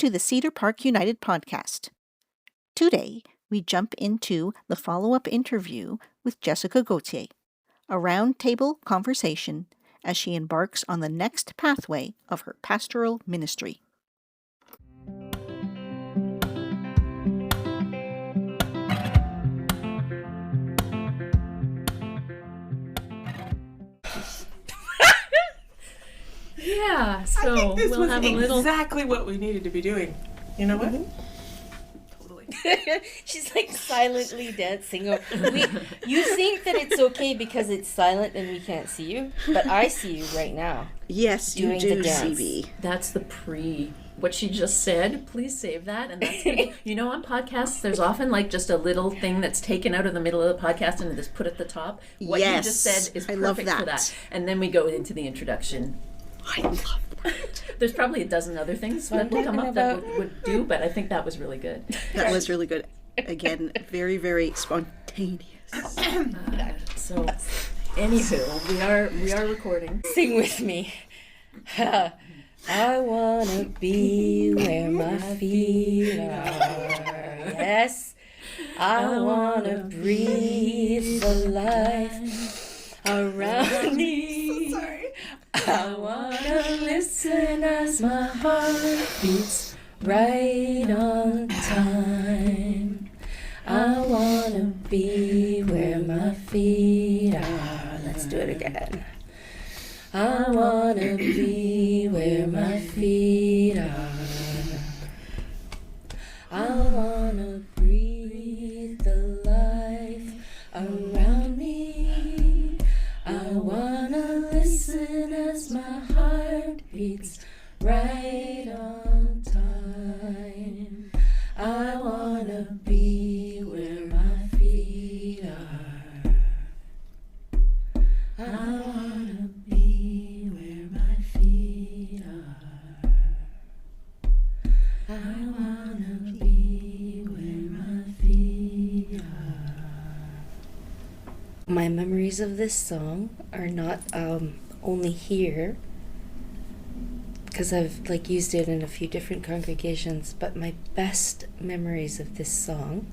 to the Cedar Park United podcast. Today, we jump into the follow-up interview with Jessica Gauthier, a roundtable conversation as she embarks on the next pathway of her pastoral ministry. Yeah, so I think this we'll was have a little. exactly what we needed to be doing. You know what? Totally. She's like silently dancing. You think that it's okay because it's silent and we can't see you, but I see you right now. Yes, you Doing do, the dance. CB. That's the what she just said. Please save that. And that's on podcasts, there's often like just a little thing that's taken out of the middle of the podcast and just put at the top. What you just said is perfect love for that. that. And then we go into the introduction. I love that. There's probably a dozen other things that will come up that would do, but I think that was really good. That was really good. Again, very, very spontaneous. So, anywho, we are recording. Sing with me. I wanna be where my feet are. Yes, I wanna breathe the life around me. Sorry. I wanna listen as my heart beats right on time. I wanna be where my feet are. Let's do it again. I wanna be where my feet are. I wanna breathe the life around me. I wanna listen as my heart beats right on time. I wanna be where my feet are. I wanna be where my feet are. I wanna be where my feet are. My memories of this song are not only here, because I've used it in a few different congregations, but my best memories of this song,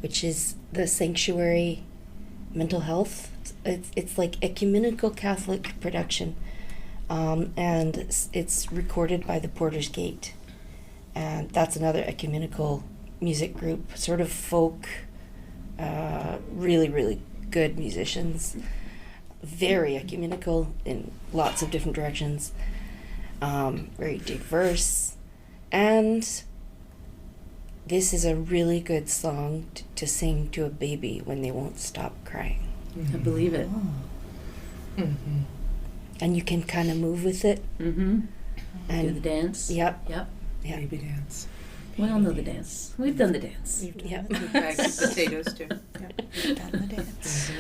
which is the Sanctuary Mental Health. It's like ecumenical Catholic production, and it's recorded by the Porter's Gate, and that's another ecumenical music group, sort of folk, really, really good musicians, very ecumenical in lots of different directions, very diverse, and this is a really good song to sing to a baby when they won't stop crying. I believe it. Mm-hmm. And you can kind of move with it. Mm-hmm. And do the dance. Yep. Baby dance. We all know the dance. We've done the dance. Yep. Bags of potatoes too. Yep. We've done the dance.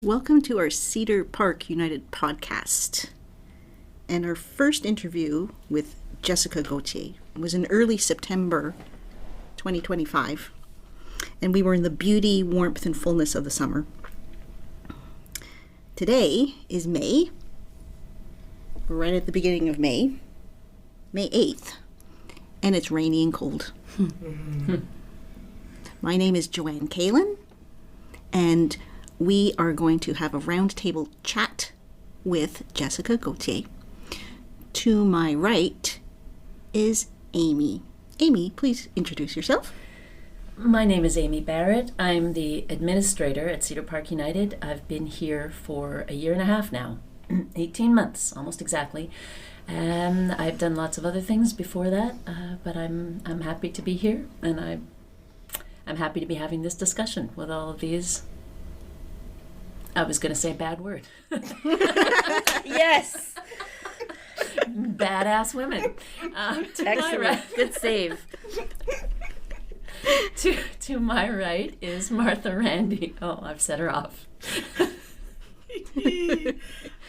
Welcome to our Cedar Park United podcast. And our first interview with Jessica Gauthier was in early September 2025. And we were in the beauty, warmth, and fullness of the summer. Today is May. We're right at the beginning of May. May 8th. And it's rainy and cold. My name is Joanne Kalan. And we are going to have a roundtable chat with Jessica Gauthier. To my right is Amy. Amy, please introduce yourself. My name is Amy Barratt. I'm the administrator at Cedar Park United. I've been here for a year and a half now, 18 months, almost exactly. And I've done lots of other things before that, but I'm happy to be here, and I'm happy to be having this discussion with all of these. I was going to say a bad word. Yes. Badass women. Excellent. Good save. To my right is Martha Randy. Oh, I've set her off.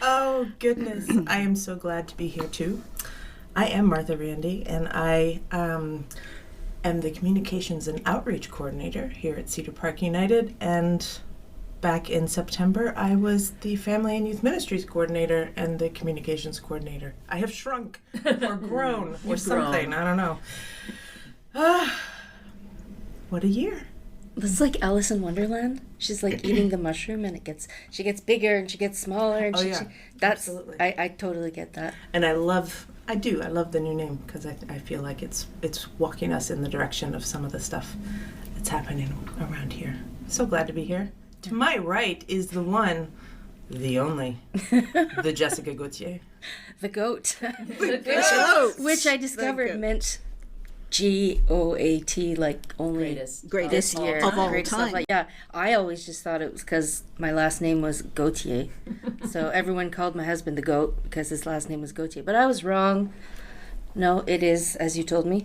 Oh, goodness. I am so glad to be here, too. I am Martha Randy, and I am the Communications and Outreach Coordinator here at Cedar Park United, and back in September, I was the Family and Youth Ministries coordinator and the communications coordinator. I have shrunk or grown or something. I don't know. What a year. It's like Alice in Wonderland. She's like eating the mushroom, and she gets bigger and she gets smaller, and that's absolutely. I totally get that. And I love the new name because I feel like it's walking us in the direction of some of the stuff that's happening around here. So glad to be here. To my right is the one, the only, the Jessica Gauthier. The goat. goat. Which I discovered meant GOAT, like only Greatest this year. of all Greatest time. Yeah, I always just thought it was because my last name was Gauthier. So everyone called my husband the goat because his last name was Gauthier. But I was wrong. No, it is, as you told me,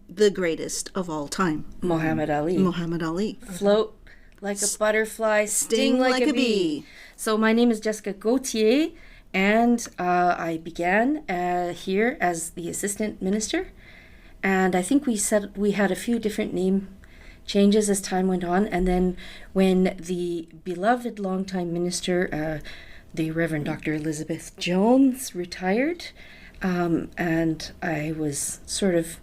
The greatest of all time. Muhammad Ali. Muhammad Ali. Float like a butterfly, sting like a bee. So my name is Jessica Gauthier, and I began here as the assistant minister. And I think we said we had a few different name changes as time went on. And then when the beloved longtime minister, the Reverend Dr. Elizabeth Jones, retired, and I was sort of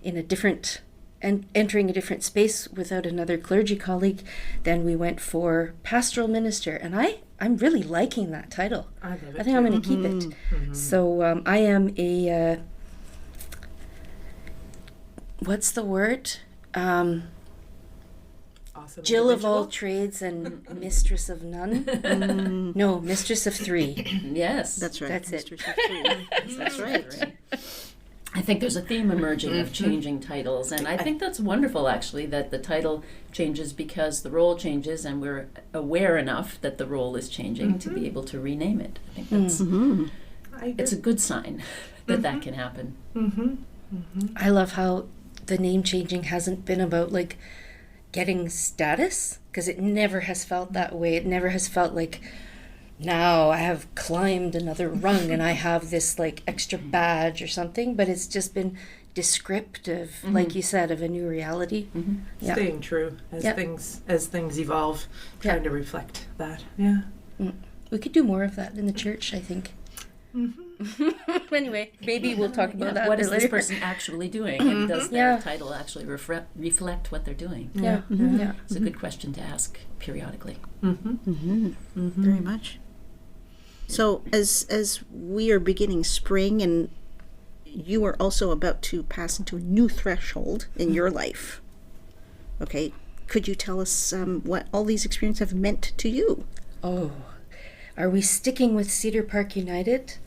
in a different entering a different space without another clergy colleague, then we went for pastoral minister, and I'm really liking that title. I love it. I think I'm going to keep it. So I am a what's the word? Awesome Jill of individual. all trades and mistress of none. No, mistress of three. Yes. That's right. That's it. Mr. Shakespeare. That's right. I think there's a theme emerging of changing titles, and I think that's wonderful, actually, that the title changes because the role changes, and we're aware enough that the role is changing to be able to rename it. I think that's I agree. it's a good sign that that can happen. I love how the name changing hasn't been about like getting status, because it never has felt that way. It never has felt like now I have climbed another rung and I have this like extra badge or something, but it's just been descriptive, like you said, of a new reality. Yeah. Staying true as Yeah. things evolve, trying to reflect that. Yeah. We could do more of that in the church, I think. Anyway, maybe we'll talk about that What is later. this person actually doing, and does their Yeah. title actually reflect what they're doing? Yeah, yeah. It's a good question to ask periodically. Very much. So as we are beginning spring, and you are also about to pass into a new threshold in your life, okay, could you tell us what all these experiences have meant to you? Oh, are we sticking with Cedar Park United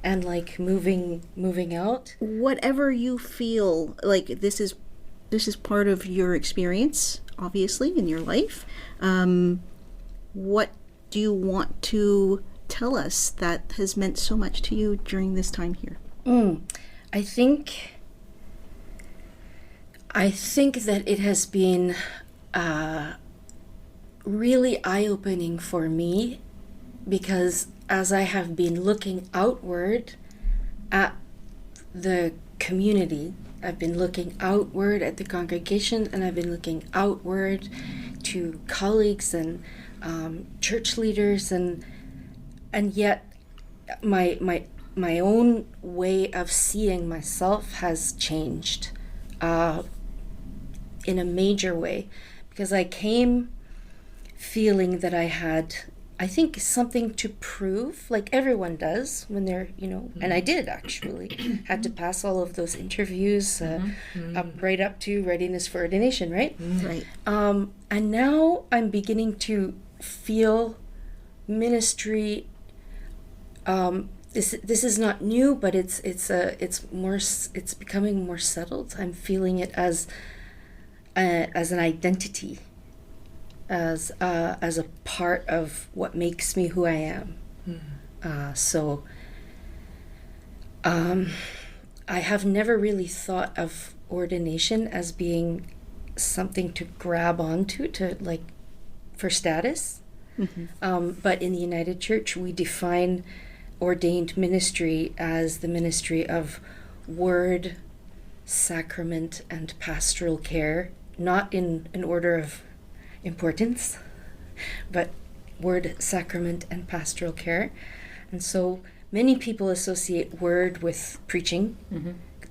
and like moving out? Whatever you feel like this is part of your experience, obviously, in your life. What do you want to tell us that has meant so much to you during this time here? I think that it has been really eye-opening for me, because as I have been looking outward at the community, I've been looking outward at the congregation, and I've been looking outward to colleagues and church leaders, and yet my own way of seeing myself has changed in a major way, because I came feeling that I had, I think, something to prove, like everyone does when they're, and I did actually, had to pass all of those interviews right up to readiness for ordination, right? Right. And now I'm beginning to feel ministry. This is not new, but it's becoming more settled. I'm feeling it as an identity, as a part of what makes me who I am. I have never really thought of ordination as being something to grab onto for status. But in the United Church, we define ordained ministry as the ministry of word, sacrament, and pastoral care, not in an order of importance, but word, sacrament, and pastoral care. And so many people associate word with preaching,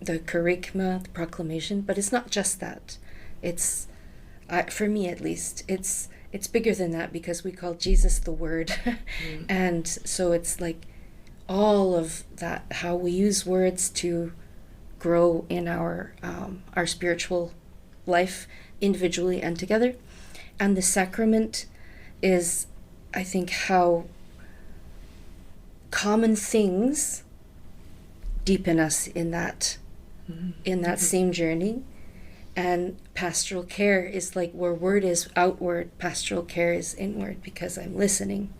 the kerygma, the proclamation, but it's not just that. It's, for me at least, it's bigger than that, because we call Jesus the Word. And so it's like all of that, how we use words to grow in our spiritual life, individually and together. And the sacrament is, I think, how common things deepen us in that same journey. And pastoral care is like where word is outward, pastoral care is inward, because I'm listening.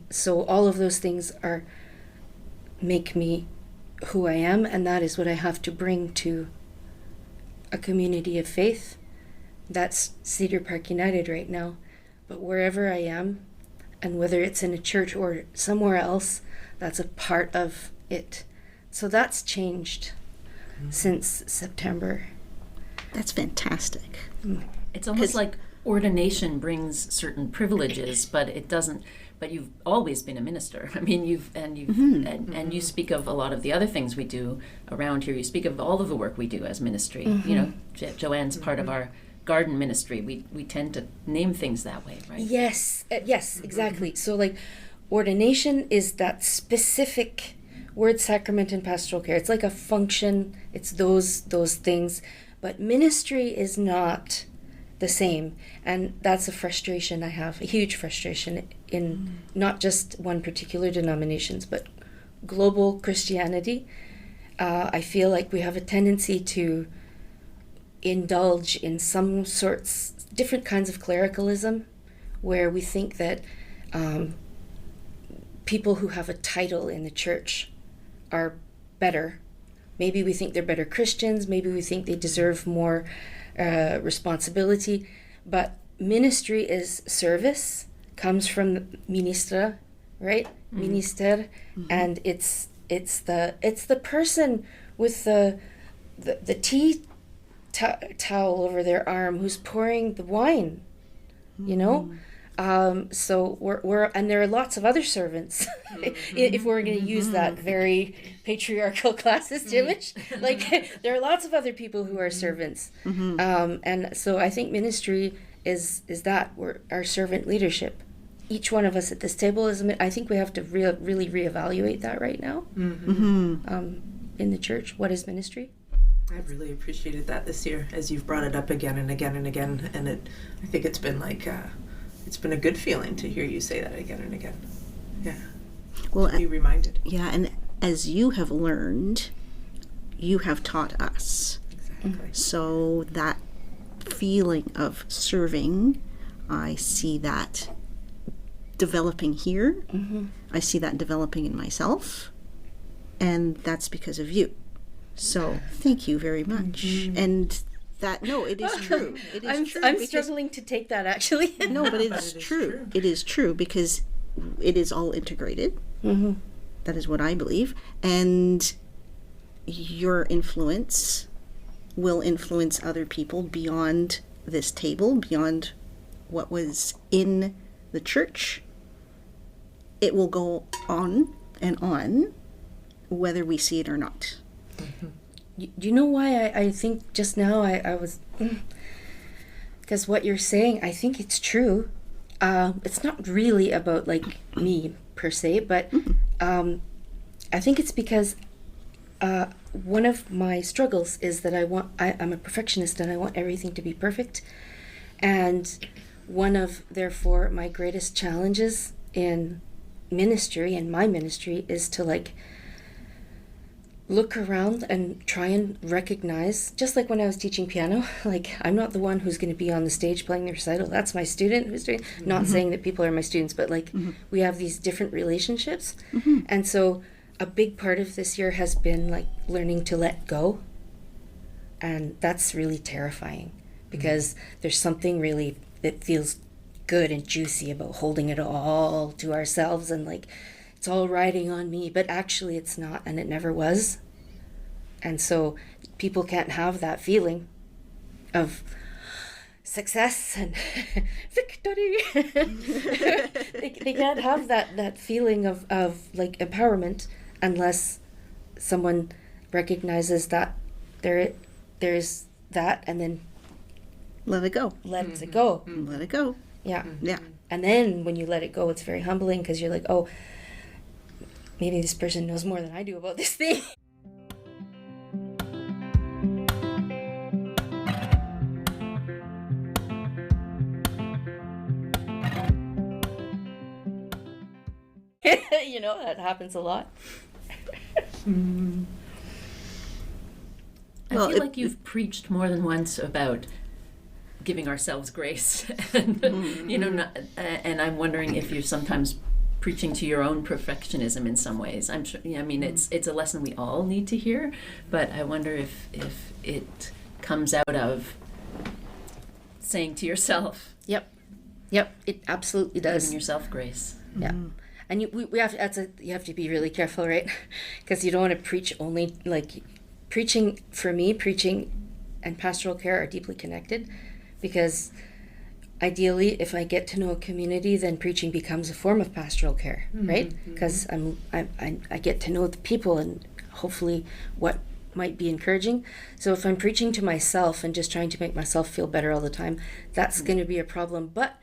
So all of those things make me who I am, and that is what I have to bring to a community of faith. That's Cedar Park United right now. But wherever I am, and whether it's in a church or somewhere else, that's a part of it. So that's changed since September. That's fantastic. It's almost like ordination brings certain privileges, but it doesn't. But you've always been a minister. I mean, and you speak of a lot of the other things we do around here. You speak of all of the work we do as ministry. You know, Joanne's part of our garden ministry. We tend to name things that way, right? Yes, exactly. So like, ordination is that specific word, sacrament, and pastoral care. It's like a function. It's those things. But ministry is not the same. And that's a frustration I have, a huge frustration in not just one particular denominations, but global Christianity. I feel like we have a tendency to indulge in some sorts, different kinds of clericalism, where we think that people who have a title in the church are better. Maybe we think they're better Christians. Maybe we think they deserve more responsibility. But ministry is service, comes from ministra, right? Minister, and it's the person with the tea towel over their arm who's pouring the wine, you know. So we're and there are lots of other servants. If we're going to use that very patriarchal classist image, like there are lots of other people who are servants. And so I think ministry is that we're our servant leadership. Each one of us at this table is. I think we have to really reevaluate that right now. In the church, what is ministry? I've really appreciated that this year, as you've brought it up again and again and again, and I think it's been like. It's been a good feeling to hear you say that again and again. Yeah. Well, be reminded. Yeah, and as you have learned, you have taught us. Exactly. So that feeling of serving, I see that developing here. I see that developing in myself, and that's because of you. So thank you very much. And it is true. It is true. I'm struggling to take that, actually. No, but it's true. It is true because it is all integrated. That is what I believe. And your influence will influence other people beyond this table, beyond what was in the church. It will go on and on, whether we see it or not. Do you know why I think just now I was... Because what you're saying, I think it's true. It's not really about, like, me, per se, but I think it's because one of my struggles is that I'm a perfectionist and I want everything to be perfect. And one of, therefore, my greatest challenges in ministry, in my ministry, is to, like, look around and try and recognize, just like when I was teaching piano, like, I'm not the one who's going to be on the stage playing the recital. That's my student who's doing, not saying that people are my students, but like we have these different relationships. And so a big part of this year has been like learning to let go. And that's really terrifying because there's something really that feels good and juicy about holding it all to ourselves and like, it's all riding on me, but actually it's not, and it never was. And so people can't have that feeling of success and victory. They can't have that feeling of like empowerment unless someone recognizes that there's that, and then Let it go. lets it go. Let it go. Yeah. Yeah. And then when you let it go, it's very humbling because you're like, oh, maybe this person knows more than I do about this thing. You know, that happens a lot. I Well, feel it- like you've preached more than once about giving ourselves grace, and and I'm wondering if you're sometimes preaching to your own perfectionism in some ways. I'm sure. I mean, it's a lesson we all need to hear, but I wonder if it comes out of saying to yourself, Yep, it absolutely does. giving yourself grace. Yeah, and you have to be really careful, right? Because you don't want to preach only like preaching. For me, preaching and pastoral care are deeply connected, because ideally, if I get to know a community, then preaching becomes a form of pastoral care, right? Because I get to know the people and hopefully what might be encouraging. So if I'm preaching to myself and just trying to make myself feel better all the time, that's going to be a problem. But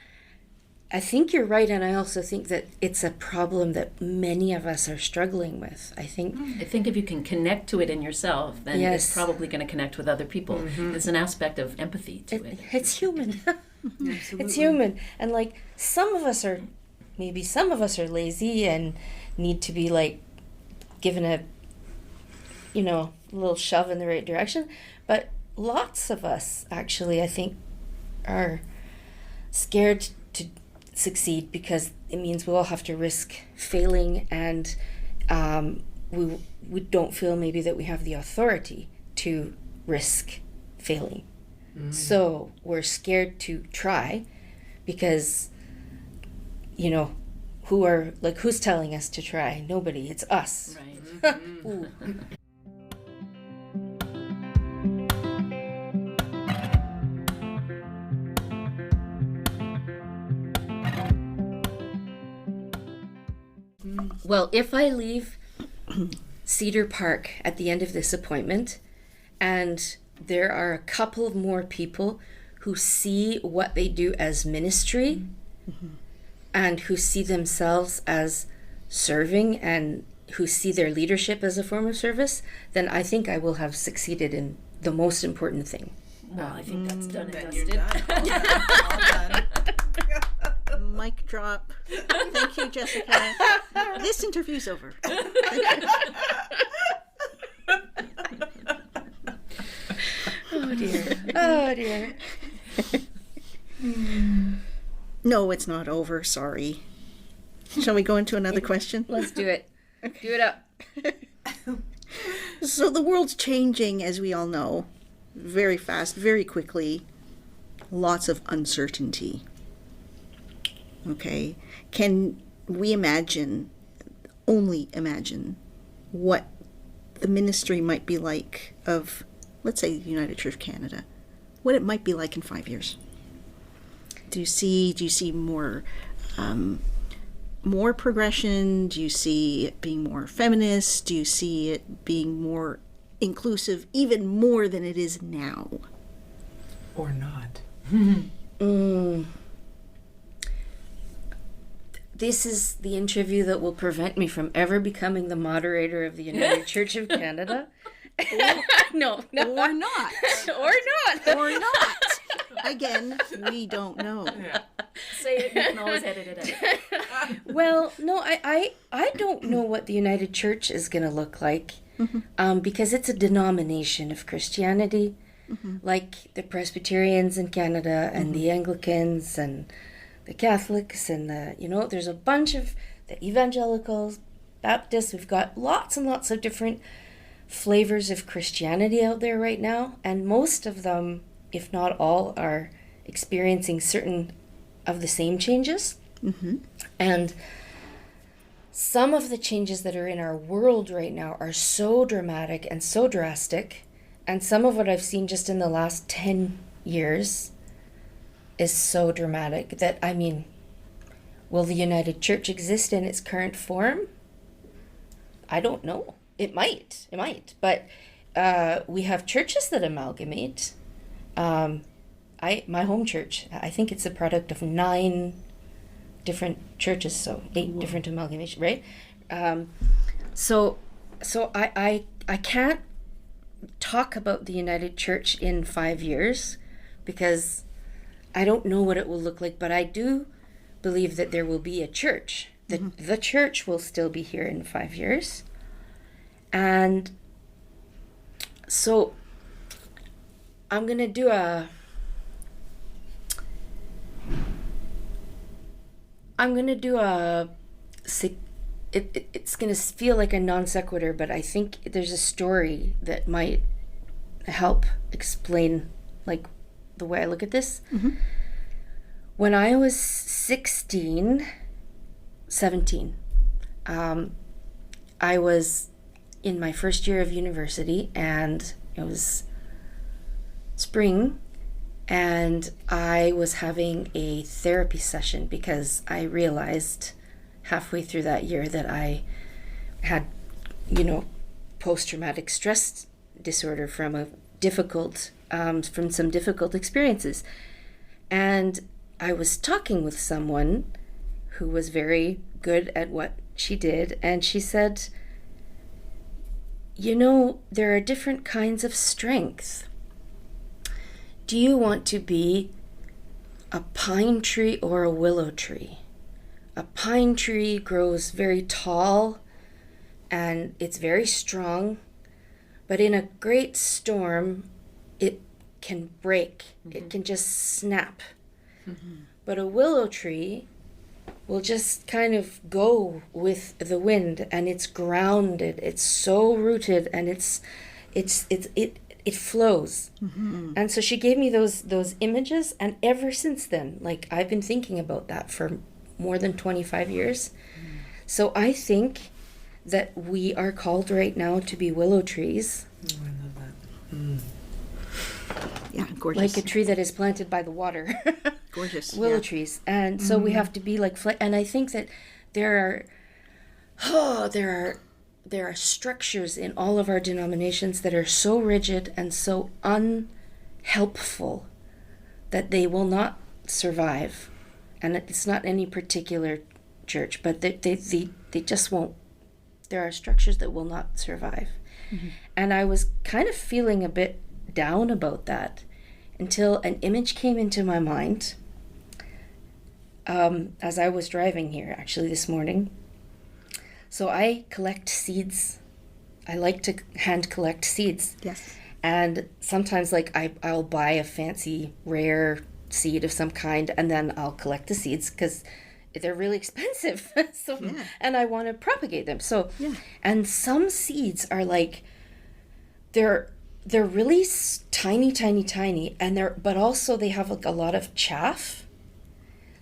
I think you're right, and I also think that it's a problem that many of us are struggling with. I think if you can connect to it in yourself, then Yes. it's probably going to connect with other people. There's an aspect of empathy to it. it's human. Absolutely. It's human. And like some of us are lazy and need to be like given a little shove in the right direction. But lots of us actually, I think, are scared to succeed because it means we all have to risk failing, and we don't feel maybe that we have the authority to risk failing. So we're scared to try because, who's telling us to try? Nobody. It's us. Right. Ooh. Well, if I leave Cedar Park at the end of this appointment, and there are a couple more people who see what they do as ministry and who see themselves as serving and who see their leadership as a form of service, then I think I will have succeeded in the most important thing. Well, I think that's done and Then dusted. you're done. All done. Mic drop. Thank you, Jessica. This interview's over. Oh dear. Oh dear. No, it's not over. Sorry. Shall we go into another question? Let's do it. Do it up. So the world's changing, as we all know, very fast, very quickly. Lots of uncertainty. Okay. Can we only imagine, what the ministry might be like of, let's say, the United Church of Canada? What it might be like in 5 years? Do you see more progression? Do you see it being more feminist? Do you see it being more inclusive, even more than it is now? Or not. This is the interview that will prevent me from ever becoming the moderator of the United Church of Canada. No. Or not? Or not. Or not? Again, we don't know. Say it, you can always edit it out. Well, no, I don't know what the United Church is going to look like, because it's a denomination of Christianity, like the Presbyterians in Canada and the Anglicans and the Catholics and there's a bunch of the Evangelicals, Baptists. We've got lots and lots of different flavors of Christianity out there right now, and most of them, if not all, are experiencing certain of the same changes. And some of the changes that are in our world right now are so dramatic and so drastic, and some of what I've seen just in the last 10 years is so dramatic that, I mean, will the United Church exist in its current form? I don't know. It might. But we have churches that amalgamate. My home church, I think it's a product of 9 different churches, so 8 different amalgamation, right? So I can't talk about the United Church in 5 years because I don't know what it will look like, but I do believe that there will be a church. The church will still be here in 5 years. And so I'm going to do it's going to feel like a non sequitur, but I think there's a story that might help explain like the way I look at this. When I was 17, I was in my first year of university, and it was spring, and I was having a therapy session because I realized halfway through that year that I had, post-traumatic stress disorder from some difficult experiences. And I was talking with someone who was very good at what she did, and she said, there are different kinds of strength. Do you want to be a pine tree or a willow tree? A pine tree grows very tall and it's very strong, but in a great storm, it can break. It can just snap. But a willow tree will just kind of go with the wind, and it's grounded. It's so rooted, and it flows. And so she gave me those images, and ever since then, like, I've been thinking about that for more than 25 years. So I think that we are called right now to be willow trees. Oh, I love that. Yeah, gorgeous. Like a tree that is planted by the water. Gorgeous. Willow trees. And so we have to be like, and I think that there are structures in all of our denominations that are so rigid and so unhelpful that they will not survive. And it's not any particular church, but they just won't. There are structures that will not survive. And I was kind of feeling a bit down about that until an image came into my mind as I was driving here, actually, this morning. So I collect seeds. I like to hand collect seeds. Yes. And sometimes, like, I'll buy a fancy, rare seed of some kind, and then I'll collect the seeds because they're really expensive. And I want to propagate them. So, and some seeds are like, they're really tiny, and but also they have like a lot of chaff.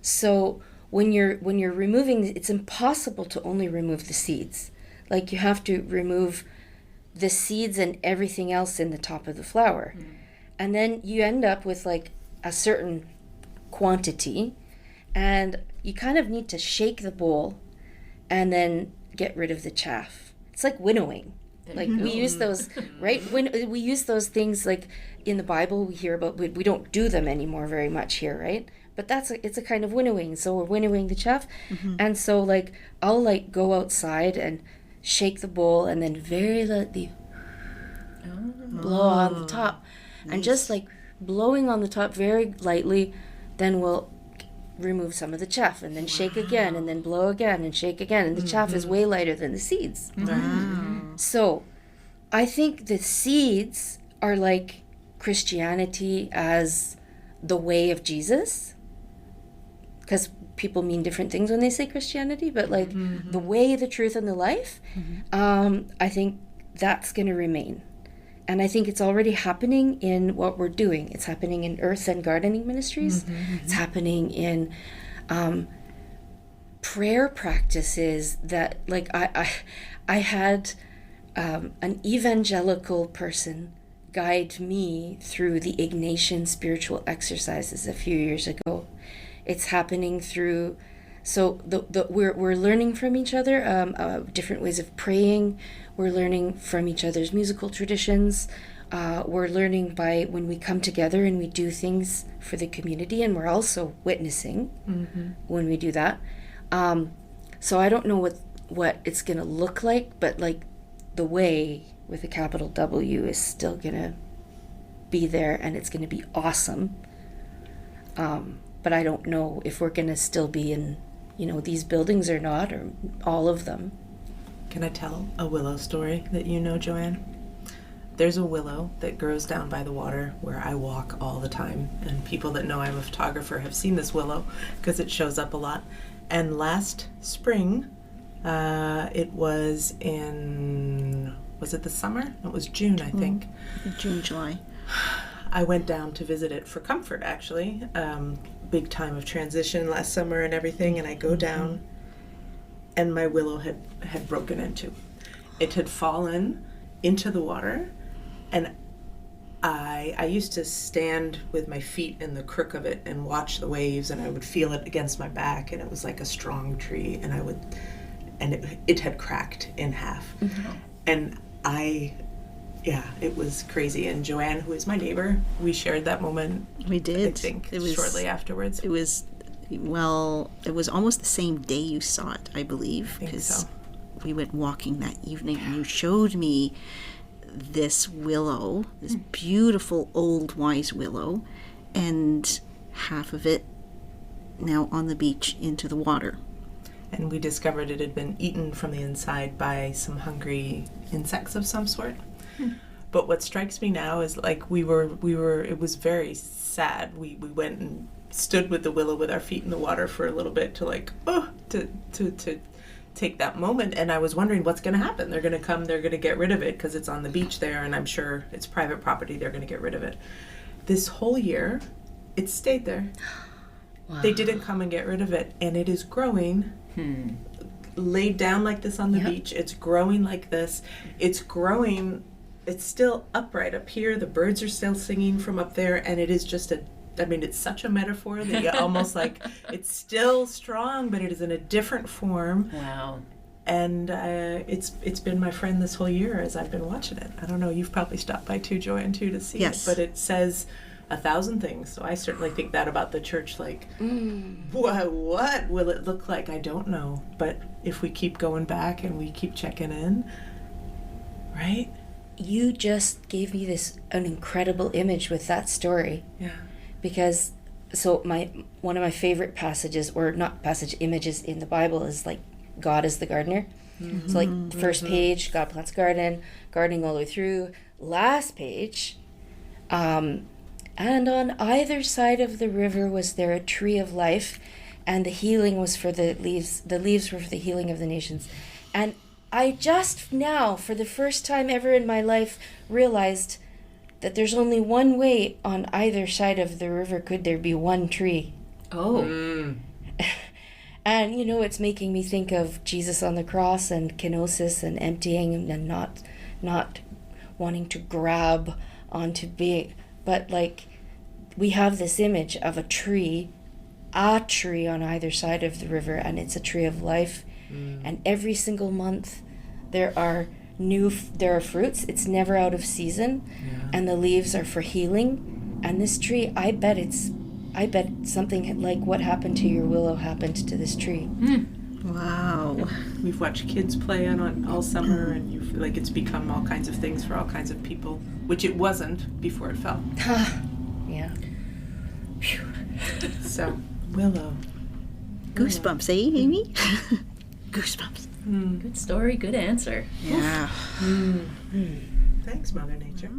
So when you're removing, it's impossible to only remove the seeds. Like, you have to remove the seeds and everything else in the top of the flower. And then you end up with like a certain quantity, and you kind of need to shake the bowl and then get rid of the chaff. It's like winnowing. Like, we use those, right? When we use those things, like in the Bible, we hear about, we don't do them anymore very much here, right? But it's a kind of winnowing. So we're winnowing the chaff. And so, like, I'll like go outside and shake the bowl and then very lightly blow on the top. Nice. And just like blowing on the top very lightly, then we'll remove some of the chaff and then shake again and then blow again and shake again. And the chaff is way lighter than the seeds. So I think the seeds are like Christianity as the way of Jesus, because people mean different things when they say Christianity, but like the way, the truth, and the life, I think that's going to remain. And I think it's already happening in what we're doing. It's happening in earth and gardening ministries. It's happening in prayer practices that, like, I had an evangelical person guide me through the Ignatian spiritual exercises a few years ago. It's happening through, so we're learning from each other, different ways of praying. We're learning from each other's musical traditions. We're learning by when we come together and we do things for the community, and we're also witnessing when we do that. So I don't know what it's going to look like, but like the way with a capital W is still going to be there, and it's going to be awesome. But I don't know if we're going to still be in, these buildings or not, or all of them. Can I tell a willow story that you know, Joanne? There's a willow that grows down by the water where I walk all the time, and people that know I'm a photographer have seen this willow because it shows up a lot. And last spring, it was it the summer? It was June, I think. June, July. I went down to visit it for comfort, actually. Big time of transition last summer and everything, and I go down, and my willow had broken into. It had fallen into the water, and I used to stand with my feet in the crook of it and watch the waves, and I would feel it against my back, and it was like a strong tree, and it had cracked in half. And it was crazy. And Joanne, who is my neighbor, we shared that moment. We did. I think shortly afterwards. It was almost the same day you saw it, I believe, because we went walking that evening, and you showed me this willow, this beautiful old wise willow, and half of it now on the beach into the water. And we discovered it had been eaten from the inside by some hungry insects of some sort. But what strikes me now is like it was very sad. We went and stood with the willow with our feet in the water for a little bit to take that moment, and I was wondering what's going to happen. They're going to come, they're going to get rid of it because it's on the beach there, and I'm sure it's private property, they're going to get rid of it. This whole year, it stayed there. Wow. They didn't come and get rid of it, and it is growing, laid down like this on the beach. It's growing like this. It's growing, it's still upright up here. The birds are still singing from up there, and it is just it's such a metaphor that you almost like, it's still strong, but it is in a different form. Wow. And it's been my friend this whole year as I've been watching it. I don't know, you've probably stopped by too, Joanne, too, to see it. But it says 1,000 things. So I certainly think that about the church, like, what will it look like? I don't know. But if we keep going back and we keep checking in, right? You just gave me an incredible image with that story. Yeah. Because one of my favorite passages, or not passage, images in the Bible is like God is the gardener. So like the first page, God plants gardening all the way through. Last page, and on either side of the river was there a tree of life, and the healing was for the leaves. The leaves were for the healing of the nations. And I just now, for the first time ever in my life, realized that there's only one way on either side of the river could there be one tree. Oh. And, it's making me think of Jesus on the cross and kenosis and emptying and not wanting to grab onto being. But, like, we have this image of a tree on either side of the river, and it's a tree of life. And every single month there are fruits. It's never out of season, and the leaves are for healing. And this tree, I bet something like what happened to your willow happened to this tree. Wow. We've watched kids play on it all summer, and you feel like it's become all kinds of things for all kinds of people, which it wasn't before it fell. Yeah. So, willow. Goosebumps, eh, Amy? Goosebumps. Good story, good answer. Yeah. Thanks, Mother Nature.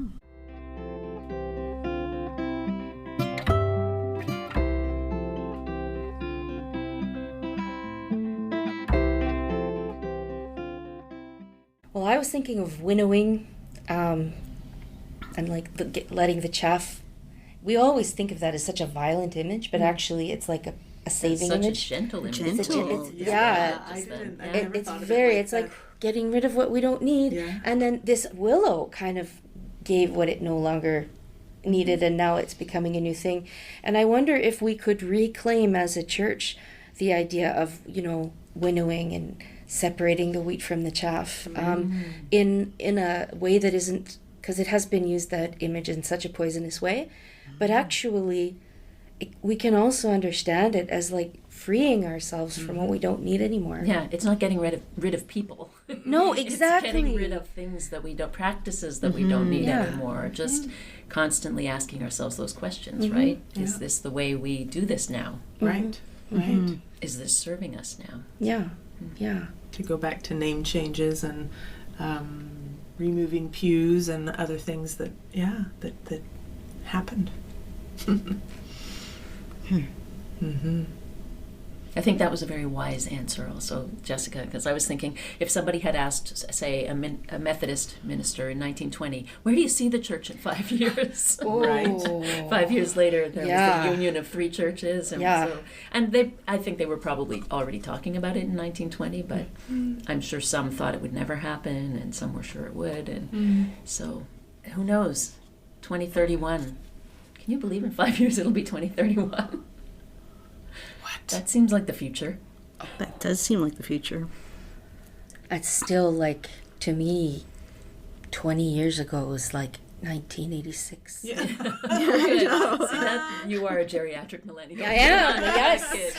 Well, I was thinking of winnowing, and like letting the chaff. We always think of that as such a violent image, but actually it's like a saving such image. A gentle image. It's like getting rid of what we don't need. Yeah. And then this willow kind of gave what it no longer needed, and now it's becoming a new thing. And I wonder if we could reclaim as a church the idea of, winnowing and separating the wheat from the chaff, in a way that isn't, because it has been used, that image, in such a poisonous way, but actually we can also understand it as like freeing ourselves from what we don't need anymore. Yeah, it's not getting rid of people. No, exactly. It's getting rid of things that we don't, practices that we don't need anymore. Just constantly asking ourselves those questions, right? Yeah. Is this the way we do this now? Right, right. Is this serving us now? Yeah, yeah. To go back to name changes and removing pews and other things that happened. I think that was a very wise answer also, Jessica, because I was thinking if somebody had asked, say, a Methodist minister in 1920, where do you see the church in 5 years? Right. 5 years later, there was the union of 3 churches. And I think they were probably already talking about it in 1920, but I'm sure some thought it would never happen, and some were sure it would. And so, who knows? 2031. Can you believe in 5 years it'll be 2031? That seems like the future. That does seem like the future. It's still like, to me, 20 years ago was like 1986. Yeah. See that? You are a geriatric millennial. I am, yes.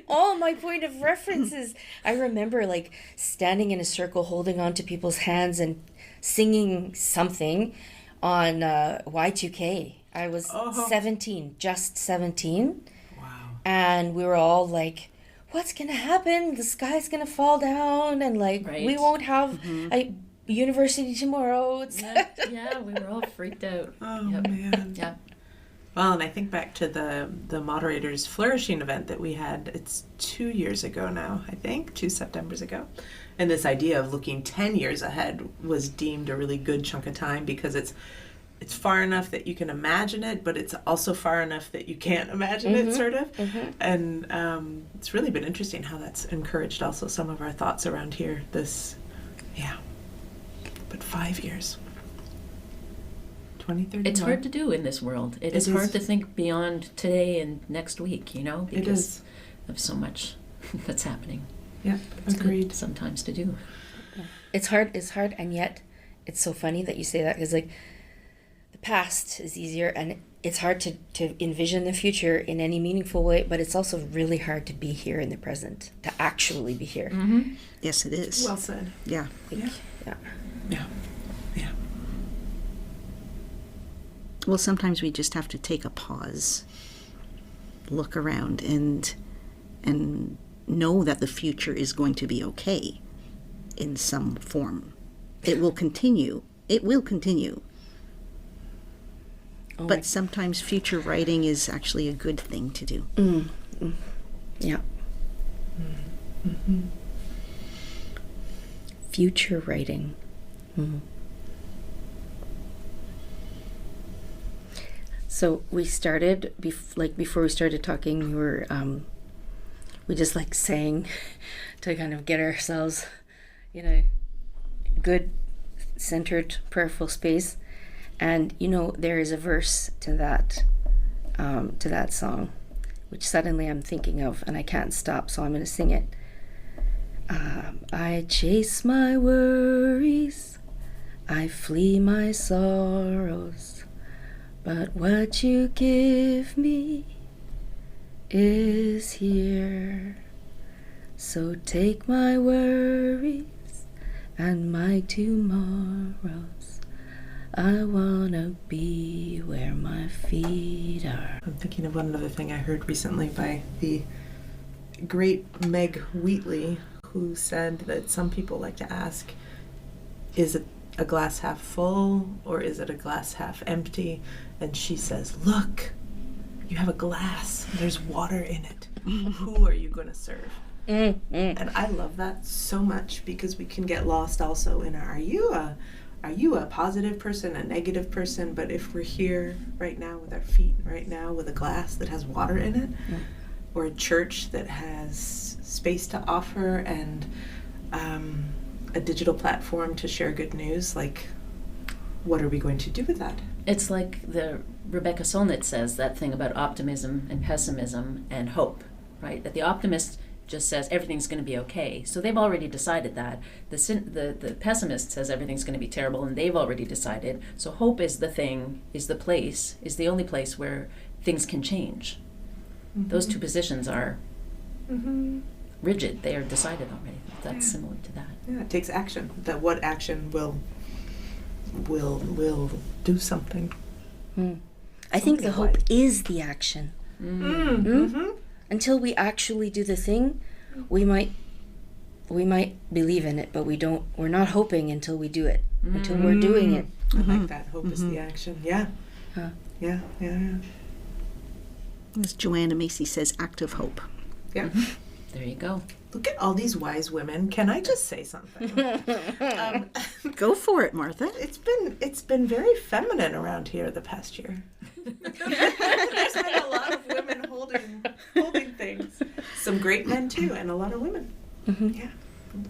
All my point of reference is, I remember like standing in a circle, holding on to people's hands and singing something on Y2K. I was 17, just 17. Wow. And we were all like, what's going to happen? The sky's going to fall down, and like, we won't have a university tomorrow. Yeah, we were all freaked out. Oh, man. Yeah. Well, and I think back to the Moderators Flourishing event that we had, it's 2 years ago now, I think, 2 Septembers ago. And this idea of looking 10 years ahead was deemed a really good chunk of time, because it's far enough that you can imagine it, but it's also far enough that you can't imagine it, sort of. And it's really been interesting how that's encouraged also some of our thoughts around here. But 5 years. 2031. It's hard to do in this world. It is hard to think beyond today and next week, because of so much that's happening. Yeah, it's agreed. Good sometimes to do. It's hard, and yet it's so funny that you say that, because like, the past is easier, and it's hard to envision the future in any meaningful way, but it's also really hard to be here in the present, to actually be here. Yes, it is. Well said. Yeah. Yeah. Well, sometimes we just have to take a pause, look around, and know that the future is going to be okay in some form. It will continue. But sometimes future writing is actually a good thing to do. Yeah. Future writing. So we started, before we started talking, we just like sang to kind of get ourselves in a good, centered, prayerful space. And there is a verse to that song, which suddenly I'm thinking of, and I can't stop, so I'm going to sing it. I chase my worries, I flee my sorrows, but what you give me is here. So take my worries and my tomorrows. I wanna be where my feet are. I'm thinking of one other thing I heard recently by the great Meg Wheatley, who said that some people like to ask, is it a glass half full or is it a glass half empty? And she says, look, you have a glass, there's water in it. Who are you going to serve? And I love that so much, because we can get lost also in are you a positive person, a negative person? But if we're here right now with our feet right now with a glass that has water in it, or a church that has space to offer and a digital platform to share good news, like, what are we going to do with that? It's like the Rebecca Solnit says, that thing about optimism and pessimism and hope, right? That the optimist just says everything's going to be okay. So they've already decided that. The pessimist says everything's going to be terrible, and they've already decided. So hope is the thing, is the place, is the only place where things can change. Mm-hmm. Those two positions are rigid. They are decided already. That's similar to that. Yeah, it takes action. That what action will do something. I think the hope is the action. Mm-hmm. Until we actually do the thing, we might believe in it, but we're not hoping until we do it. Until we're doing it. I like that. Hope is the action. Yeah. Huh. Yeah. As Joanna Macy says, active hope. Yeah. There you go. Look at all these wise women. Can I just say something? Go for it, Martha. It's been very feminine around here the past year. There's been a lot of women holding things. Some great men too, and a lot of women. Yeah,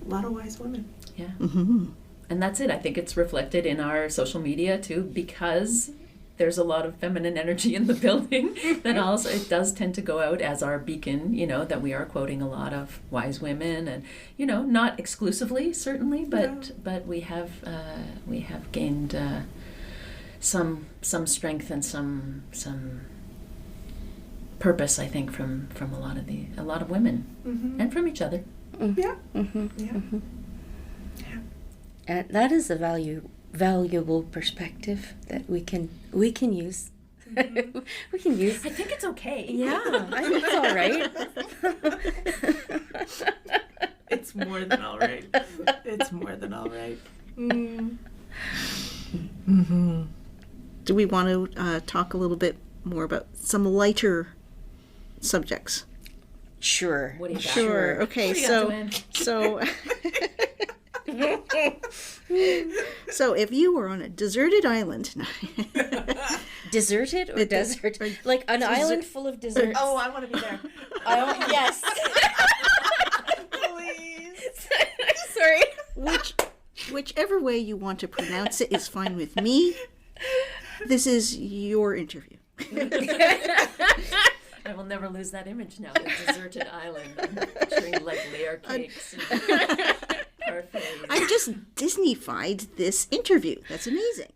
a lot of wise women. Yeah. And that's it. I think it's reflected in our social media too, because there's a lot of feminine energy in the building that also it does tend to go out as our beacon, that we are quoting a lot of wise women, and not exclusively certainly, but we have gained some strength and some purpose, I think, from a lot of women and from each other. Yeah. And that is a valuable perspective that we can use. We can use. I think it's okay. Yeah, I think it's all right. It's more than all right. It's more than all right. Do we want to talk a little bit more about some lighter subjects? Sure. What do you got? Sure. Okay. What do you got, Joanne? So if you were on a deserted island, Deserted or desert? Like an island full of desserts. Oh, I want to be there. Yes. Please. Sorry. whichever way you want to pronounce it is fine with me. This is your interview. I will never lose that image now. The deserted island, picturing like layer cakes. And parfaits. I just Disney-fied this interview. That's amazing.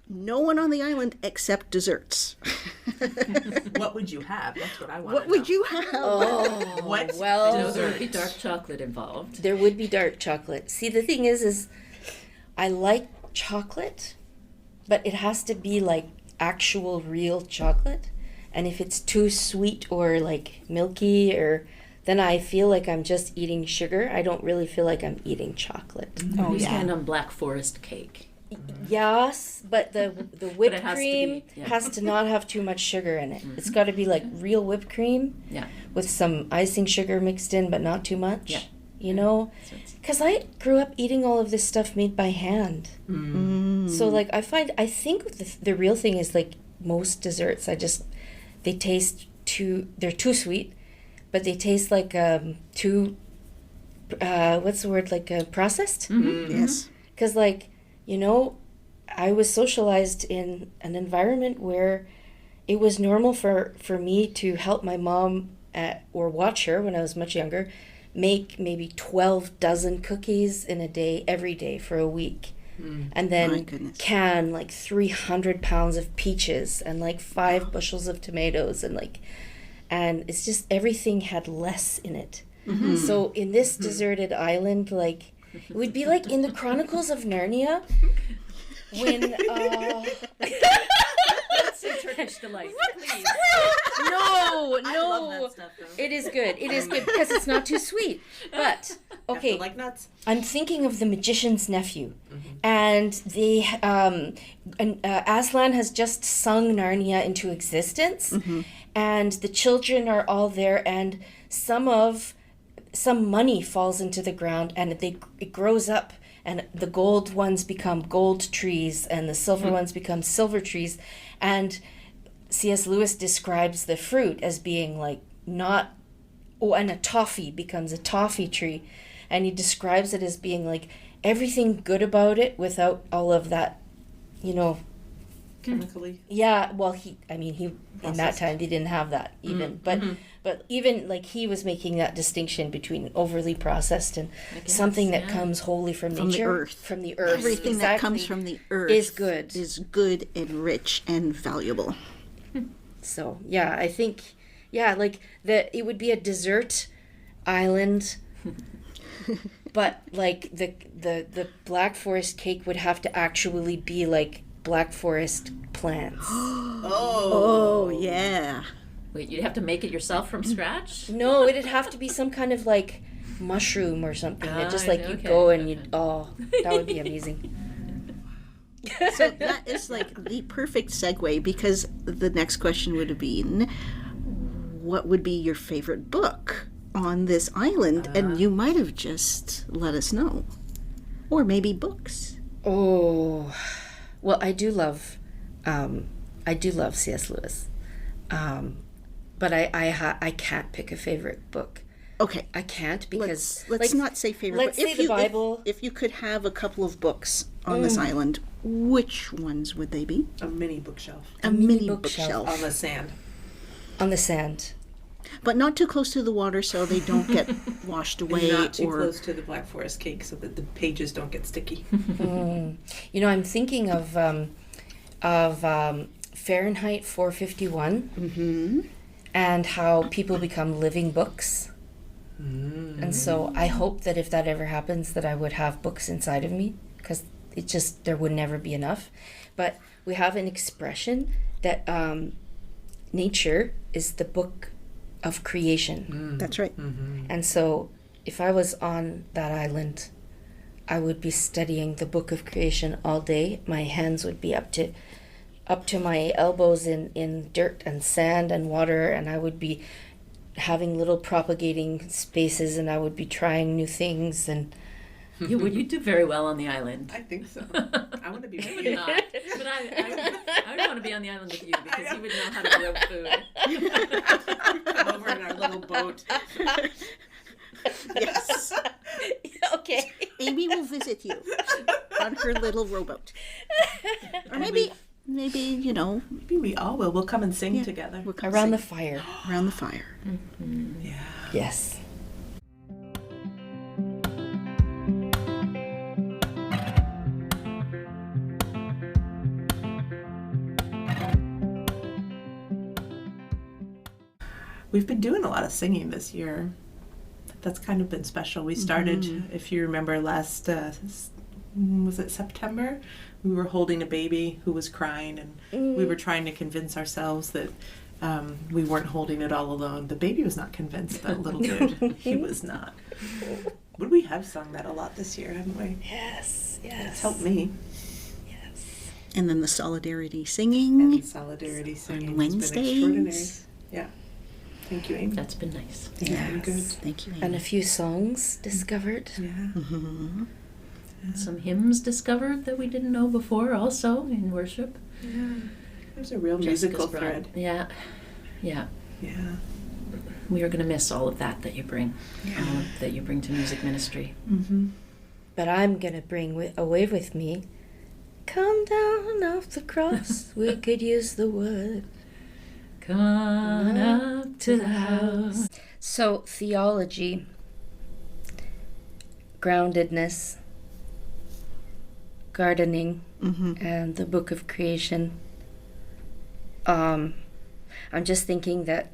No one on the island except desserts. What would you have? That's what I want. What would you have? Oh, What? well, There would be dark chocolate involved. there would be dark chocolate. See, the thing is I like chocolate, but it has to be like actual real chocolate. And if it's too sweet or like milky, then I feel like I'm just eating sugar. I don't really feel like I'm eating chocolate. Oh, you stand on Black Forest cake. Yes, but the whipped it has to cream be, yeah. has to not have too much sugar in it. It's got to be like real whipped cream Yeah. with some icing sugar mixed in, but not too much. Yeah. So because I grew up eating all of this stuff made by hand. So like I think the real thing is like most desserts, they're too sweet, but they taste like too what's the word, like processed. Yes. Because like, I was socialized in an environment where it was normal for me to help my mom or watch her when I was much younger make maybe 12 dozen cookies in a day, every day for a week. And My then goodness. can like 300 pounds of peaches and like 5 bushels of tomatoes and it's just everything had less in it. So in this deserted island, like it would be like in the Chronicles of Narnia when Let's say Turkish delight, please. no, I love that stuff, though. it is good because it's not too sweet. But okay, I like nuts. I'm thinking of The Magician's Nephew, and they Aslan has just sung Narnia into existence, and the children are all there, and some money falls into the ground, and it grows up, and the gold ones become gold trees, and the silver ones become silver trees, and C.S. Lewis describes the fruit as being like and a toffee becomes a toffee tree. and he describes it as being like everything good about it without all of that, you know. Chemically. Yeah, well, he in that Processed. time they didn't have that even, Mm-hmm. but even like he was making that distinction between overly processed and I guess, something that yeah. comes wholly from From the nature, earth. from the earth. Everything that comes Exactly. from the earth is good. is good and rich and valuable. So yeah, I think like it would be a desert island, but like the Black Forest cake would have to actually be like Black Forest plants. Oh, yeah. Wait, you'd have to make it yourself from scratch? No, it'd have to be some kind of like mushroom or something that just like you okay, go and okay. you that would be amazing. So that is like the perfect segue, because the next question would have been, what would be your favorite book on this island? And you might have just let us know. Or maybe books. Oh, well, I do love C.S. Lewis, but I can't pick a favorite book. Okay. I can't because Let's not say favorite. let's but say the Bible. If you could have a couple of books on this island, which ones would they be? A mini bookshelf A mini mini bookshelf. bookshelf. on the sand. On the sand. But not too close to the water so they don't get washed away. And not too or close to the Black Forest cake so that the pages don't get sticky. You know, I'm thinking of Fahrenheit 451 and how people become living books. And so I hope that if that ever happens, that I would have books inside of me, because there would never be enough. But we have an expression that nature is the book of creation. That's right. And so if I was on that island, I would be studying the book of creation all day. My hands would be up to my elbows in dirt and sand and water, and I would be having little propagating spaces, and I would be trying new things. And You do very well on the island. I think so. I want to be with You're you. not. But I would want to be on the island with you because you would know how to grow food. Come over in our little boat. Yes. Okay. Amy will visit you on her little rowboat. Or maybe, you know, Maybe we all will. We'll come and sing together. we'll come Around the sing fire. around the fire. Yeah. Yes. We've been doing a lot of singing this year. That's kind of been special. We started, if you remember, last, was it September? We were holding a baby who was crying, and we were trying to convince ourselves that we weren't holding it all alone. The baby was not convinced, but little dude, he was not. Would we have sung that a lot this year, haven't we? Yes. It's helped me. Yes. And then the solidarity singing. And solidarity singing has been extraordinary. Wednesdays. Yeah. Thank you, Amy. That's been nice. Yeah, good. Thank you, Amy. And a few songs discovered. Yeah. Some hymns discovered that we didn't know before also in worship. Yeah. There's a real Jessica's musical brought- thread. Yeah. Yeah. We are going to miss all of that you bring. That you bring to music ministry. Mm-hmm. But I'm going to bring away with me. Come down off the cross. We could use the wood. Come on up to the house. So, theology, groundedness, gardening, and the book of creation. I'm just thinking that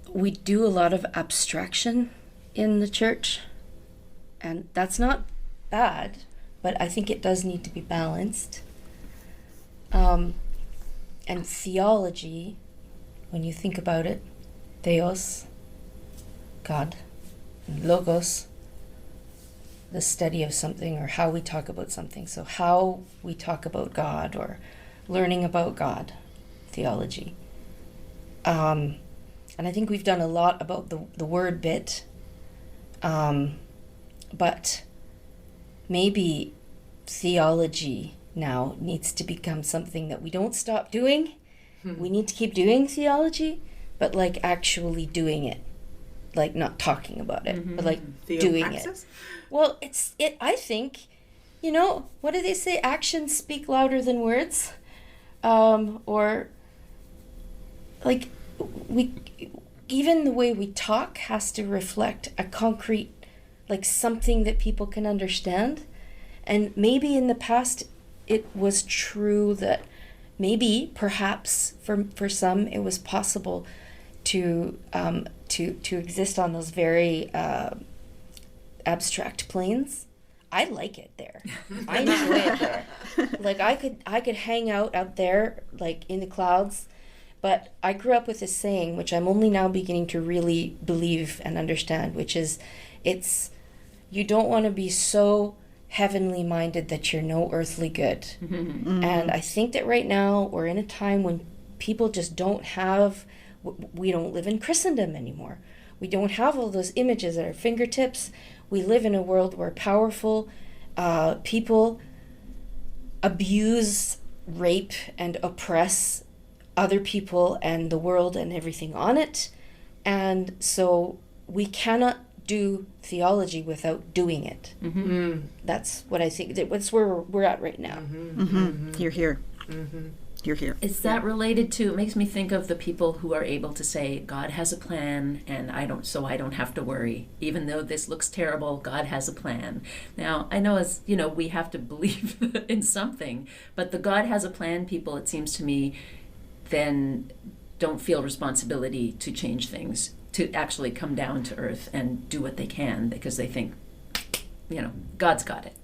we do a lot of abstraction in the church, and that's not bad, but I think it does need to be balanced. And theology, when you think about it, theos, God, and logos, the study of something or how we talk about something. So how we talk about God or learning about God, theology. And I think we've done a lot about the word bit, but maybe theology now needs to become something that we don't stop doing. We need to keep doing theology, but like actually doing it. like not talking about it, but like doing it. Theopraxis? Well, I think, what do they say? Actions speak louder than words. Or like even the way we talk has to reflect a concrete, like something that people can understand. And maybe in the past it was true that maybe perhaps for some it was possible to exist on those very abstract planes. I like it there. I enjoy it there. Like I could hang out there like in the clouds, but I grew up with this saying, which I'm only now beginning to really believe and understand, which is you don't want to be so heavenly minded that you're no earthly good. Mm-hmm. And I think that right now we're in a time when people just we don't live in Christendom anymore. We don't have all those images at our fingertips. We live in a world where powerful people abuse, rape, and oppress other people and the world and everything on it. And so we cannot do theology without doing it. Mm-hmm. That's what I think. That's where we're at right now. Mm-hmm. Mm-hmm. You're here. Mm-hmm. You're here. Is that related to, it makes me think of the people who are able to say, God has a plan and I don't have to worry. Even though this looks terrible, God has a plan. Now, I know we have to believe in something, but the God has a plan people, it seems to me, then don't feel responsibility to change things, to actually come down to earth and do what they can because they think, God's got it.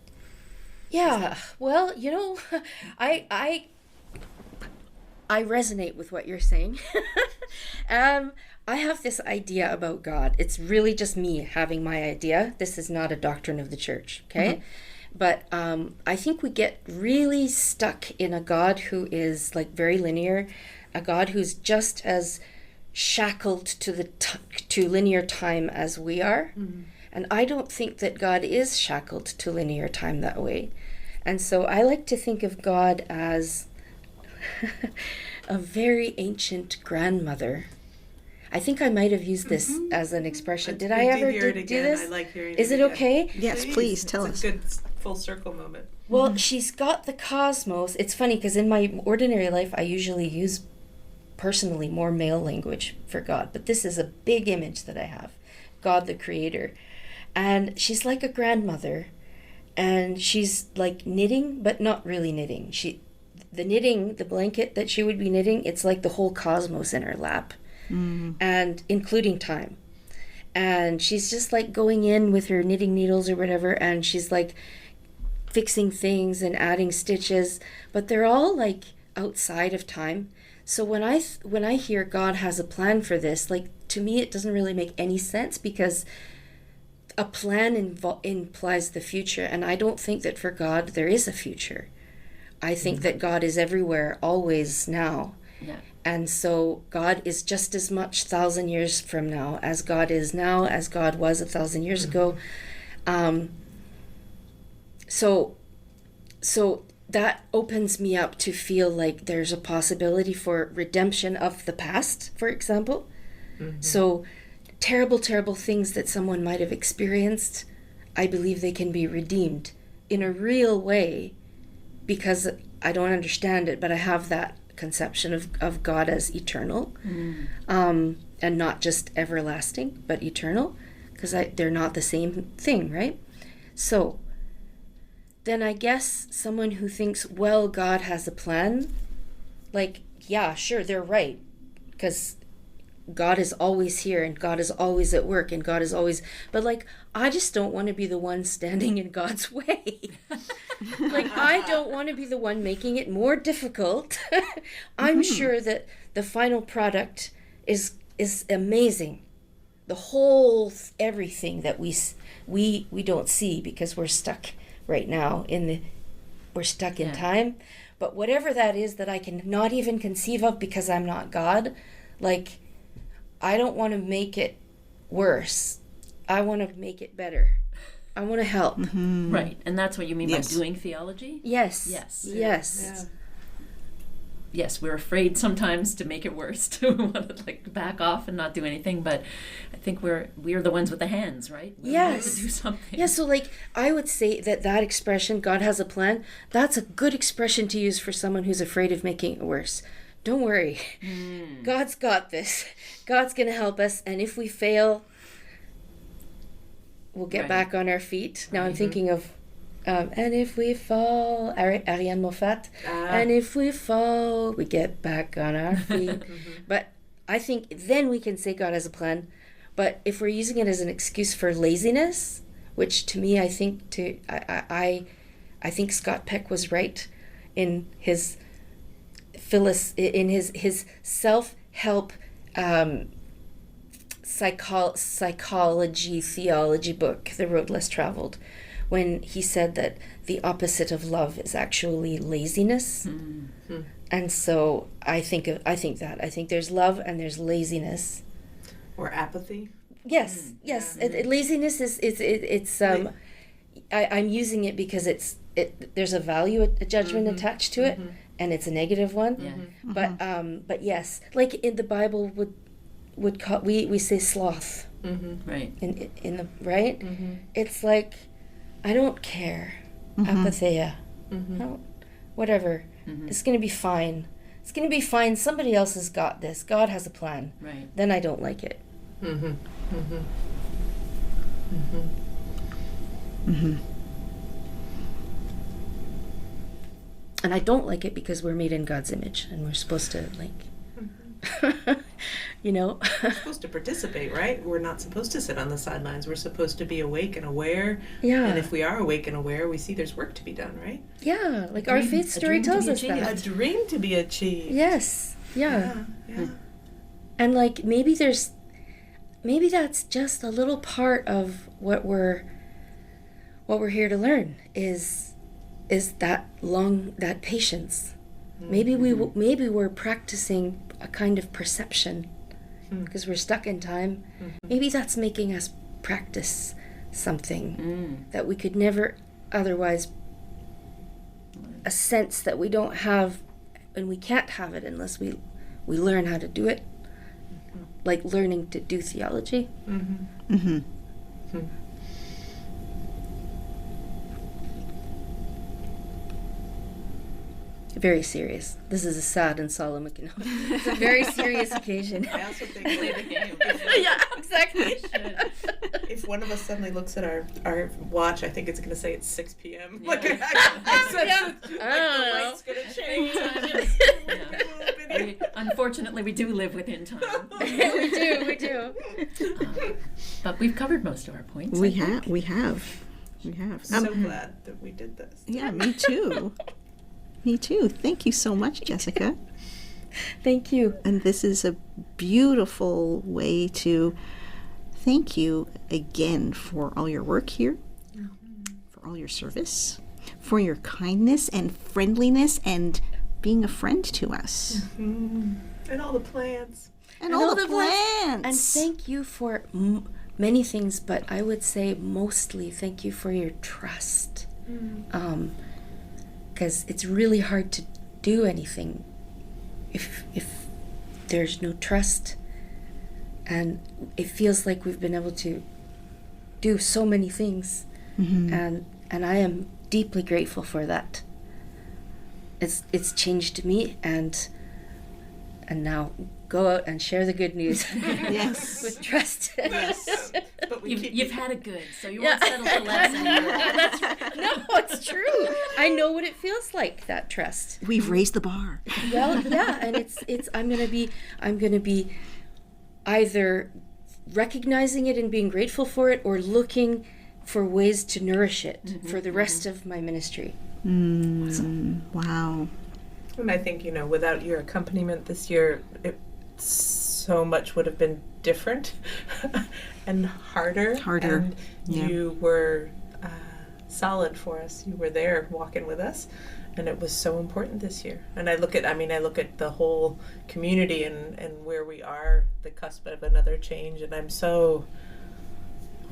Yeah, well, I resonate with what you're saying. I have this idea about God. It's really just me having my idea. This is not a doctrine of the church, okay? Mm-hmm. But I think we get really stuck in a God who is like very linear, a God who's just as shackled to linear time as we are. Mm-hmm. And I don't think that God is shackled to linear time that way. And so I like to think of God as a very ancient grandmother. I think I might have used this as an expression. Did I ever do this? I like hearing Is it again. okay? Yes, please tell us. It's a good full circle moment. Well, she's got the cosmos. It's funny because in my ordinary life, I usually use personally more male language for God, but this is a big image that I have, God the Creator. And she's like a grandmother, and she's like knitting, but not really knitting. The blanket that she would be knitting, it's like the whole cosmos in her lap, and including time. And she's just like going in with her knitting needles or whatever, and she's like fixing things and adding stitches, but they're all like outside of time. So when I hear God has a plan for this, like to me it doesn't really make any sense, because a plan implies the future, and I don't think that for God there is a future. I think that God is everywhere, always, now. Yeah. And so God is just as much 1,000 years from now as God is now, as God was 1,000 years ago. So that opens me up to feel like there's a possibility for redemption of the past, for example. Mm-hmm. So terrible, terrible things that someone might have experienced, I believe they can be redeemed in a real way, because I don't understand it, but I have that conception of God as eternal, and not just everlasting, but eternal, because they're not the same thing, right? So then I guess someone who thinks, well, God has a plan, like, yeah, sure, they're right, because God is always here, and God is always at work, and God is always, but like, I just don't want to be the one standing in God's way. Like, I don't want to be the one making it more difficult. I'm sure that the final product is amazing. The whole everything that we don't see because we're stuck right now we're stuck in time. But whatever that is that I can not even conceive of because I'm not God, like, I don't want to make it worse. I want to make it better. I want to help. Mm-hmm. Right, and that's what you mean by doing theology? Yes. Yes. Yes. yes, we're afraid sometimes to make it worse, to want to like back off and not do anything. But I think we're the ones with the hands, right? We want to do something. Yeah, so like I would say that expression, God has a plan, that's a good expression to use for someone who's afraid of making it worse. Don't worry. God's got this. God's going to help us. And if we fail, we'll get back on our feet. Now I'm thinking of, and if we fall, Ariane Moffat, and if we fall, we get back on our feet. But I think then we can say God has a plan. But if we're using it as an excuse for laziness, which to me, I think Scott Peck was right in his his self-help psychology theology book, The Road Less Traveled, when he said that the opposite of love is actually laziness. And so I think there's love and there's laziness, or apathy. Yes. Laziness is I'm using it because there's a value, a judgment attached to it, and it's a negative one. But yes, like in the Bible would call, we say sloth. Right. In the right. It's like, I don't care. Apatheia. Whatever. It's going to be fine. It's going to be fine. Somebody else has got this. God has a plan. Right. Then I don't like it. And I don't like it because we're made in God's image and we're supposed to We're supposed to participate, right? We're not supposed to sit on the sidelines. We're supposed to be awake and aware. Yeah. And if we are awake and aware, we see there's work to be done, right? Yeah, like our faith story tells us that. A dream to be achieved. Yes. Yeah. And like maybe that's just a little part of what we're here to learn is that patience. Maybe we're practicing a kind of perception because we're stuck in time. Maybe that's making us practice something that we could never otherwise, a sense that we don't have, and we can't have it unless we learn how to do it, like learning to do theology. Very serious. This is a sad and solemn occasion. It's a very serious occasion. I also think play the game. Yeah, exactly. If one of us suddenly looks at our watch, I think it's going to say it's 6 p.m. Yeah. Like the light's going to change. Unfortunately, we do live within time. We do. But we've covered most of our points. We have. So glad that we did this. Yeah, me too. Me too. Thank you so much, Jessica. Thank you. And this is a beautiful way to thank you again for all your work here, for all your service, for your kindness and friendliness and being a friend to us. And all the plans. And all the plans. And thank you for many things, but I would say mostly thank you for your trust. Because it's really hard to do anything if there's no trust, and it feels like we've been able to do so many things, and I am deeply grateful for that. It's changed me, and now go out and share the good news. Yes. With trust. Yes. But You've had it good, so you won't settle for less anymore. No, it's true. I know what it feels like, that trust. We've raised the bar. Well, yeah, and it's I'm gonna be either recognizing it and being grateful for it, or looking for ways to nourish it for the rest of my ministry. Wow. And I think, without your accompaniment this year, so much would have been different and harder. And you were solid for us. You were there walking with us. And it was so important this year. And I look at the whole community and where we are, the cusp of another change. And I'm so,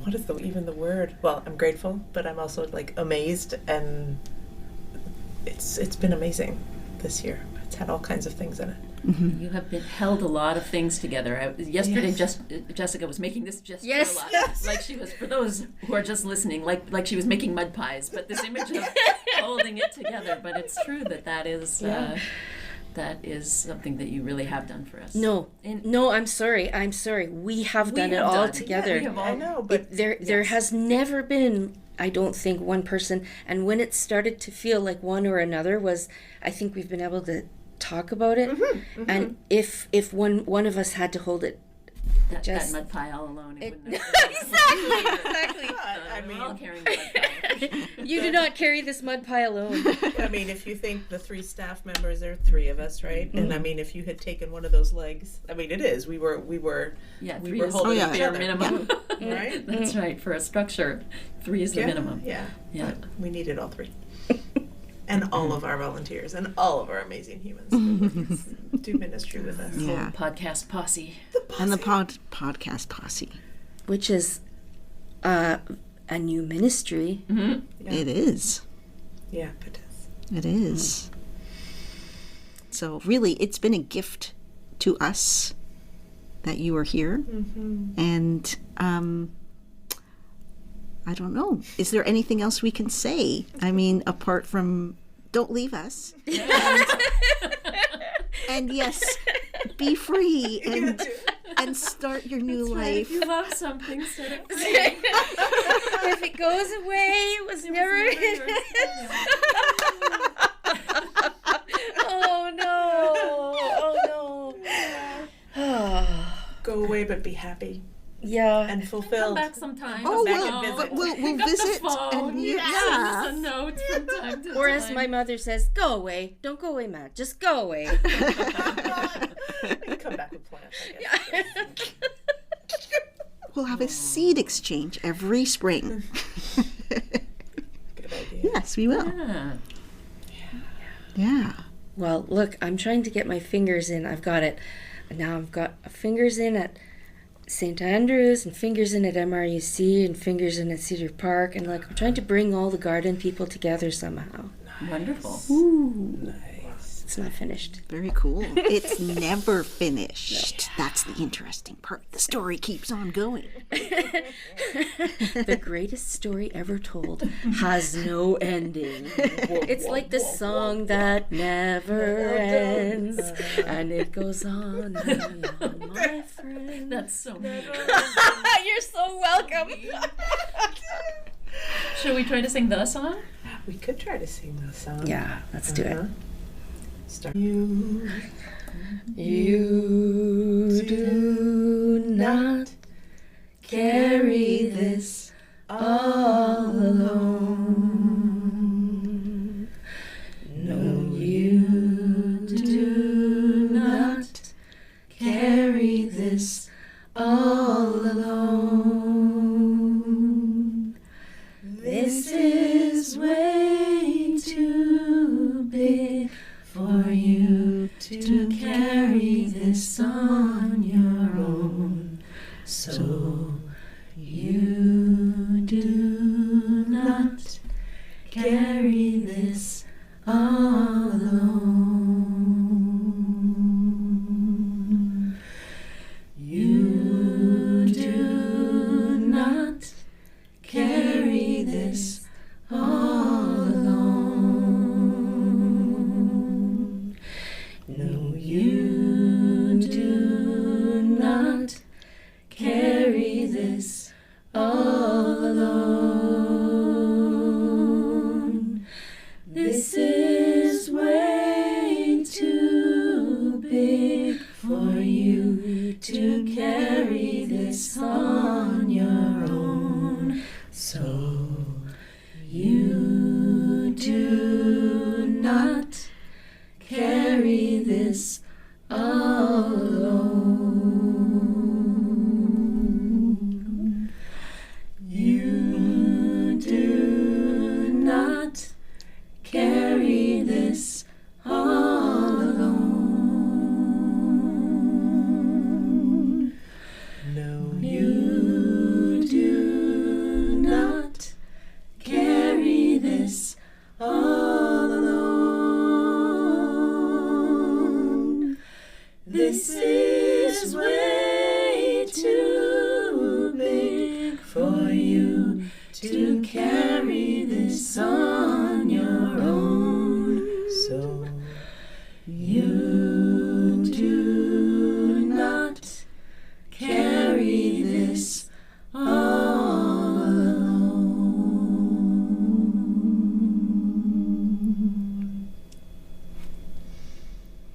what is even the word? Well, I'm grateful, but I'm also amazed. And it's been amazing this year. It's had all kinds of things in it. You have held a lot of things together. Yesterday, Yes. Jessica was making this gesture Yes. a lot. Yes. Like she was, for those who are just listening, like she was making mud pies. But this image of holding it together. But it's true that is something that you really have done for us. No, I'm sorry. We have done it all together. Yeah, we have all, I know, but There has never been, I don't think, one person. And when it started to feel like one or another was, I think we've been able to talk about it. And if one of us had to hold it, that just mud pie all alone. It wouldn't have exactly. we're all carrying the mud pie. You do not carry this mud pie alone. I mean, if you think the 3 staff members, there are 3 of us, right? And I mean, if you had taken one of those legs, I mean, it is. We were Yeah, we 3 were is holding the each bare other. minimum. Right? That's right. For a structure, 3 is the minimum. Yeah. Yeah. But we needed all 3. And all of our volunteers and all of our amazing humans that do ministry with us. Yeah. Podcast posse. And the podcast posse. Which is a new ministry. Mm-hmm. Yeah. It is. Yeah, it is. It is. So really, it's been a gift to us that you are here. And I don't know. Is there anything else we can say? I mean, apart from don't leave us. And yes, be free and start your new life. If you love something, set it free. If it goes away, it was never. Oh no! Go away, but be happy Yeah. and Come fulfilled. back sometime. Oh, back well, and visit. but we'll Pick up the visit phone. and Send yeah. us a note from time to Or as time. my mother says, go away. Don't go away, Matt. Just go away. We can come back with plans, I guess. We'll have a seed exchange every spring. Good idea. Yes, we will. Yeah. Yeah. Well, look, I'm trying to get my fingers in. I've got it. Now I've got fingers in at St. Andrews and fingers in at MRUC and fingers in at Cedar Park. And like, I'm trying to bring all the garden people together somehow. Wonderful. Nice. It's not finished. Very cool. It's never finished. That's the interesting part. The story keeps on going. The greatest story ever told has no ending. It's like the song that never ends, and it goes on and on, my friend. That's so neat. You're so welcome. Shall we try to sing the song? We could try to sing the song. Yeah, let's do it. Start. You do not carry this all alone. No, you do not carry this all alone. This is way too big for you to carry this on your own. So you do not carry this all alone. You do not carry this all alone. No, you do not carry this all alone. This is way too big for you to carry this on your own. So you do not carry this all alone. You do not carry this all alone. No, You do not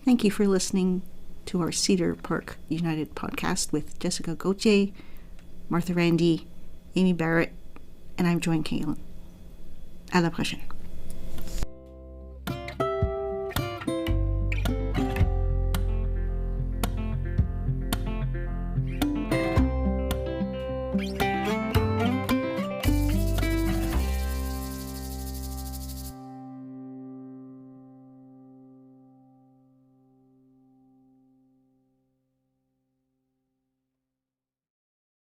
Thank you for listening to our Cedar Park United podcast with Jessica Gauthier, Martha Randy, Amy Barratt, and I'm Joanne Kalan. À la prochaine.